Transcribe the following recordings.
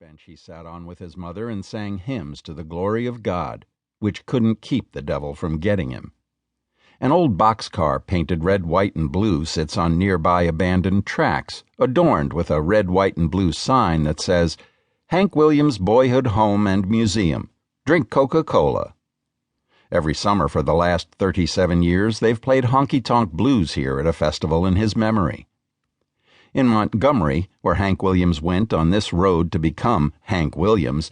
bench he sat on with his mother and sang hymns to the glory of God, which couldn't keep the devil from getting him. An old boxcar painted red, white, and blue sits on nearby abandoned tracks, adorned with a red, white, and blue sign that says, "Hank Williams Boyhood Home and Museum. Drink Coca-Cola." Every summer for the last 37 years, they've played honky-tonk blues here at a festival in his memory. In Montgomery, where Hank Williams went on this road to become Hank Williams,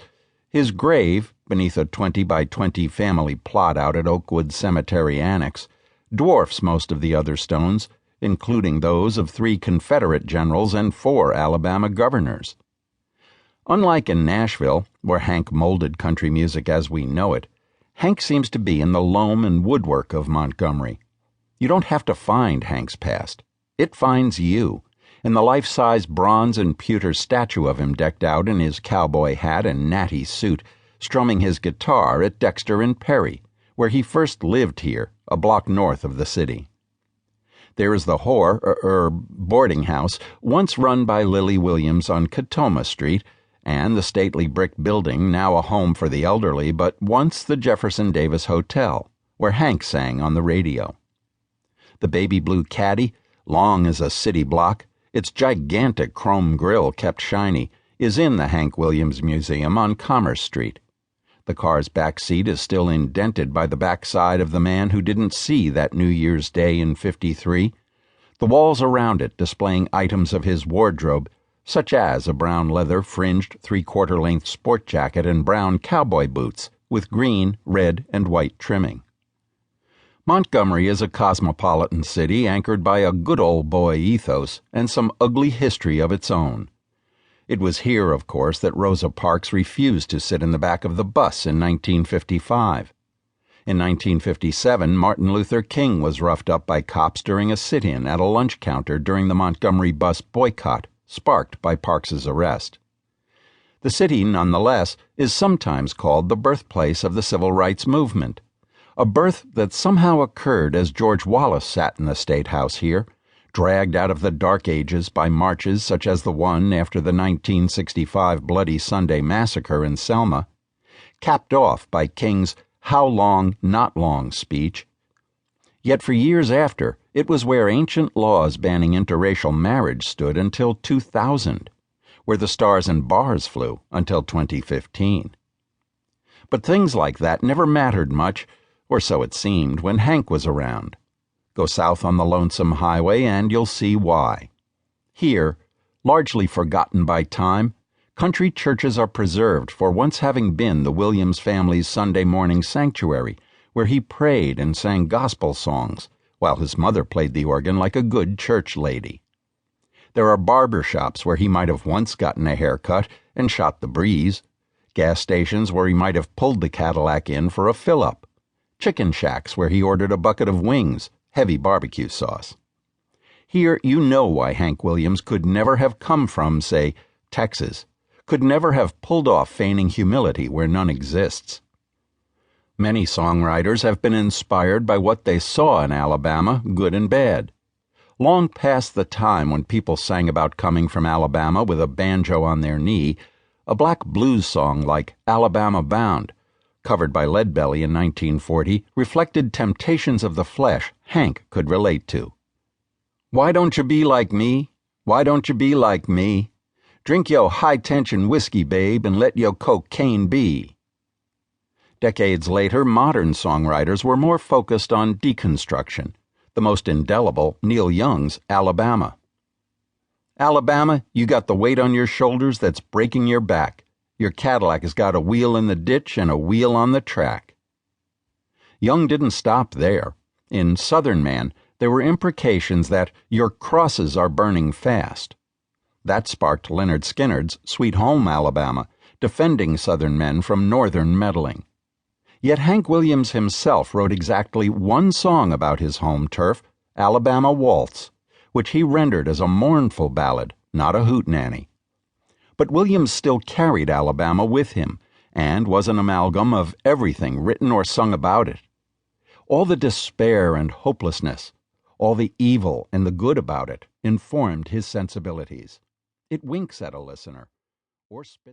his grave, beneath a 20-by-20 family plot out at Oakwood Cemetery Annex, dwarfs most of the other stones, including those of 3 Confederate generals and 4 Alabama governors. Unlike in Nashville, where Hank molded country music as we know it, Hank seems to be in the loam and woodwork of Montgomery. You don't have to find Hank's past. It finds you, in the life-size bronze and pewter statue of him decked out in his cowboy hat and natty suit, strumming his guitar at Dexter and Perry, where he first lived here, a block north of the city. There is the boarding house, once run by Lily Williams on Catoma Street, and the stately brick building, now a home for the elderly, but once the Jefferson Davis Hotel, where Hank sang on the radio. The baby blue caddy, long as a city block, its gigantic chrome grille kept shiny, is in the Hank Williams Museum on Commerce Street. The car's back seat is still indented by the backside of the man who didn't see that New Year's Day in '53, the walls around it displaying items of his wardrobe, such as a brown leather fringed 3/4-length sport jacket and brown cowboy boots with green, red, and white trimming. Montgomery is a cosmopolitan city anchored by a good old boy ethos and some ugly history of its own. It was here, of course, that Rosa Parks refused to sit in the back of the bus in 1955. In 1957, Martin Luther King was roughed up by cops during a sit-in at a lunch counter during the Montgomery bus boycott, sparked by Parks's arrest. The city, nonetheless, is sometimes called the birthplace of the civil rights movement, a birth that somehow occurred as George Wallace sat in the State House here, dragged out of the Dark Ages by marches such as the one after the 1965 Bloody Sunday Massacre in Selma, capped off by King's "How long, not long" speech. Yet for years after, it was where ancient laws banning interracial marriage stood until 2000, where the Stars and Bars flew until 2015. But things like that never mattered much, or so it seemed, when Hank was around. Go south on the Lonesome Highway and you'll see why. Here, largely forgotten by time, country churches are preserved for once having been the Williams family's Sunday morning sanctuary, where he prayed and sang gospel songs, while his mother played the organ like a good church lady. There are barber shops where he might have once gotten a haircut and shot the breeze, gas stations where he might have pulled the Cadillac in for a fill-up, chicken shacks where he ordered a bucket of wings, heavy barbecue sauce. Here you know why Hank Williams could never have come from, say, Texas, could never have pulled off feigning humility where none exists. Many songwriters have been inspired by what they saw in Alabama, good and bad. Long past the time when people sang about coming from Alabama with a banjo on their knee, a black blues song like "Alabama Bound," covered by Leadbelly in 1940, reflected temptations of the flesh Hank could relate to. "Why don't you be like me? Why don't you be like me? Drink yo' high-tension whiskey, babe, and let yo' cocaine be." Decades later, modern songwriters were more focused on deconstruction, the most indelible, Neil Young's Alabama. "Alabama, you got the weight on your shoulders that's breaking your back. Your Cadillac has got a wheel in the ditch and a wheel on the track." Young didn't stop there. In Southern Man, there were imprecations that "your crosses are burning fast." That sparked Leonard Skinner's Sweet Home Alabama, defending Southern men from Northern meddling. Yet Hank Williams himself wrote exactly one song about his home turf, Alabama Waltz, which he rendered as a mournful ballad, not a hootenanny. But Williams still carried Alabama with him, and was an amalgam of everything written or sung about it. All the despair and hopelessness, all the evil and the good about it, informed his sensibilities. It winks at a listener, or spits